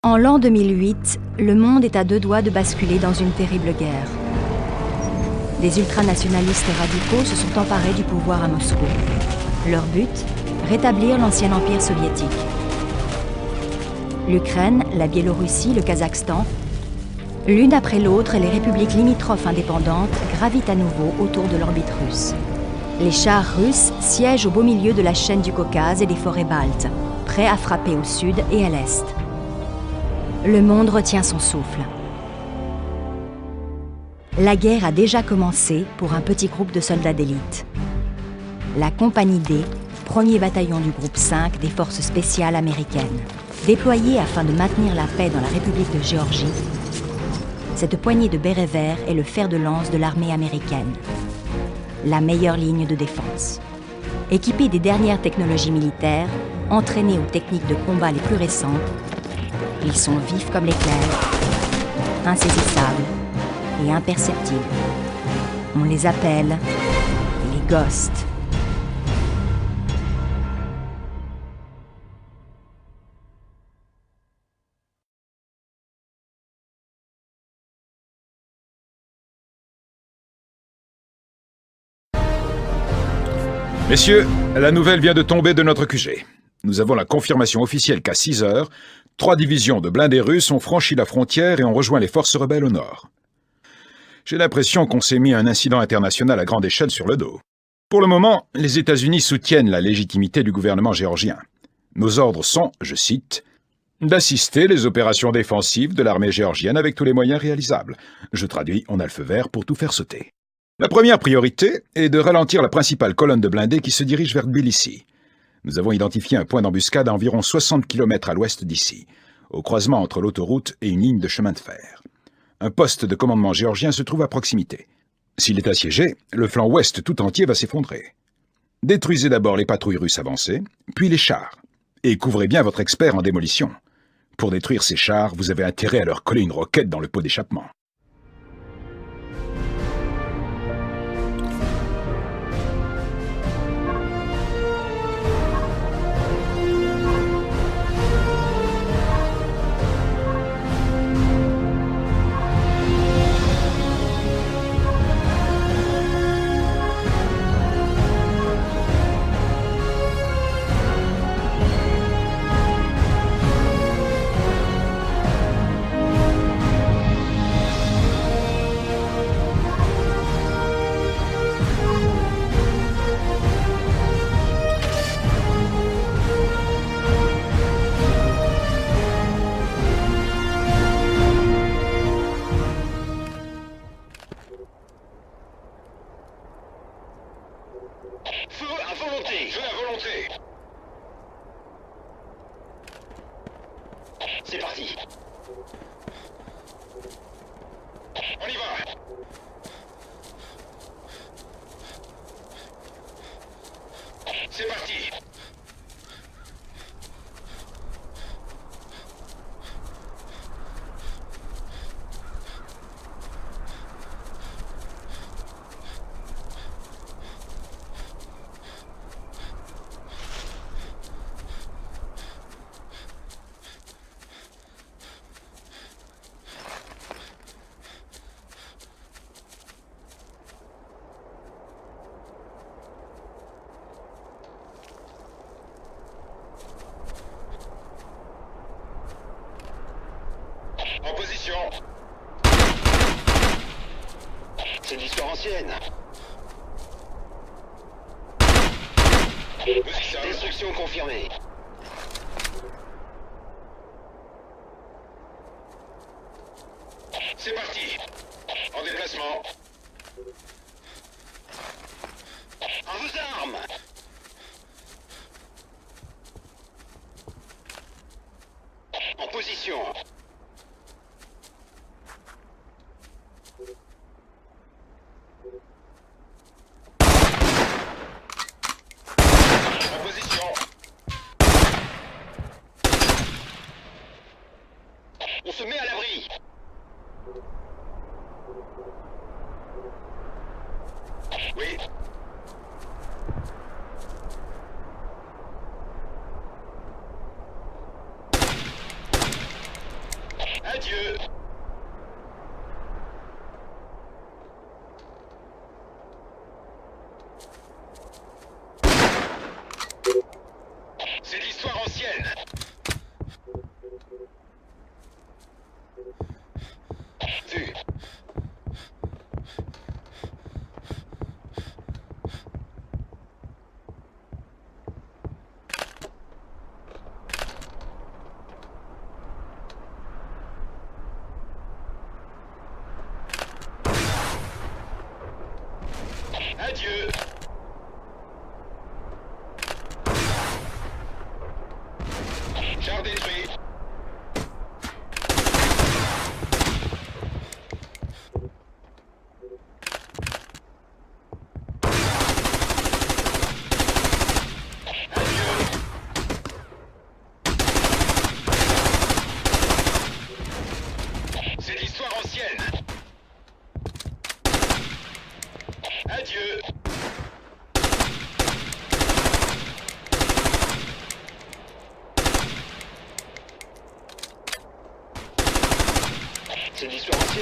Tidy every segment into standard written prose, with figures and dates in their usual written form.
En l'an 2008, le monde est à deux doigts de basculer dans une terrible guerre. Des ultranationalistes radicaux se sont emparés du pouvoir à Moscou. Leur but, rétablir l'ancien empire soviétique. L'Ukraine, la Biélorussie, le Kazakhstan, l'une après l'autre, les républiques limitrophes indépendantes gravitent à nouveau autour de l'orbite russe. Les chars russes siègent au beau milieu de la chaîne du Caucase et des forêts baltes, prêts à frapper au sud et à l'est. Le monde retient son souffle. La guerre a déjà commencé pour un petit groupe de soldats d'élite. La Compagnie D, premier bataillon du groupe 5 des forces spéciales américaines. Déployée afin de maintenir la paix dans la République de Géorgie, cette poignée de bérets verts est le fer de lance de l'armée américaine. La meilleure ligne de défense. Équipée des dernières technologies militaires, entraînés aux techniques de combat les plus récentes, ils sont vifs comme l'éclair, insaisissables et imperceptibles. On les appelle les Ghosts. Messieurs, la nouvelle vient de tomber de notre QG. Nous avons la confirmation officielle qu'à 6 heures, 3 divisions de blindés russes ont franchi la frontière et ont rejoint les forces rebelles au nord. J'ai l'impression qu'on s'est mis un incident international à grande échelle sur le dos. Pour le moment, les États-Unis soutiennent la légitimité du gouvernement géorgien. Nos ordres sont, je cite, « d'assister les opérations défensives de l'armée géorgienne avec tous les moyens réalisables ». Je traduis, on a le feu vert pour tout faire sauter. La première priorité est de ralentir la principale colonne de blindés qui se dirige vers Tbilissi. Nous avons identifié un point d'embuscade à environ 60 km à l'ouest d'ici, au croisement entre l'autoroute et une ligne de chemin de fer. Un poste de commandement géorgien se trouve à proximité. S'il est assiégé, le flanc ouest tout entier va s'effondrer. Détruisez d'abord les patrouilles russes avancées, puis les chars, et couvrez bien votre expert en démolition. Pour détruire ces chars, vous avez intérêt à leur coller une roquette dans le pot d'échappement. Feu à volonté! Feu à volonté! C'est parti! On y va! C'est parti! En position. C'est de l'histoire ancienne. Destruction confirmée. C'est parti. En déplacement. À vos armes. En position. En position.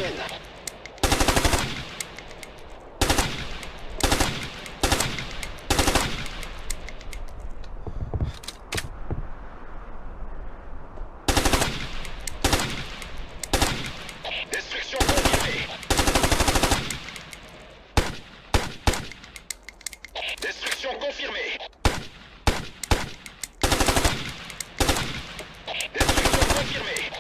américaine. Destruction confirmée. Destruction confirmée. Destruction confirmée.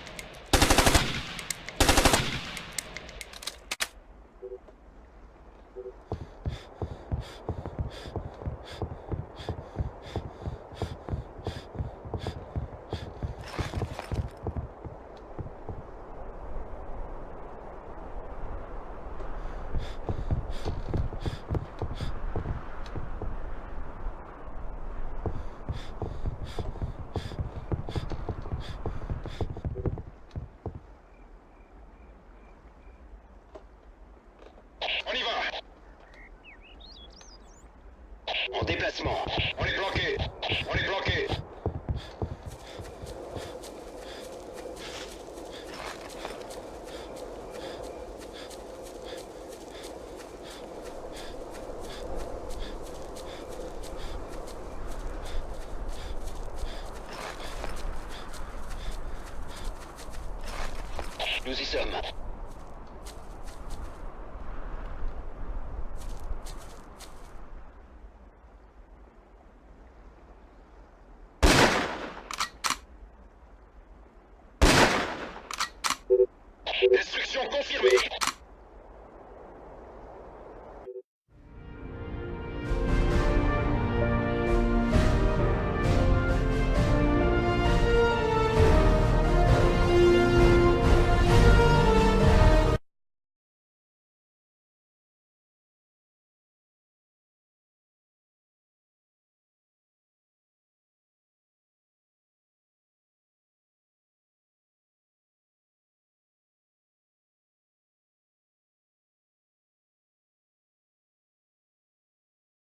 On y va. En déplacement. On est bloqué. On est bloqué. Nous y sommes. Destruction confirmée.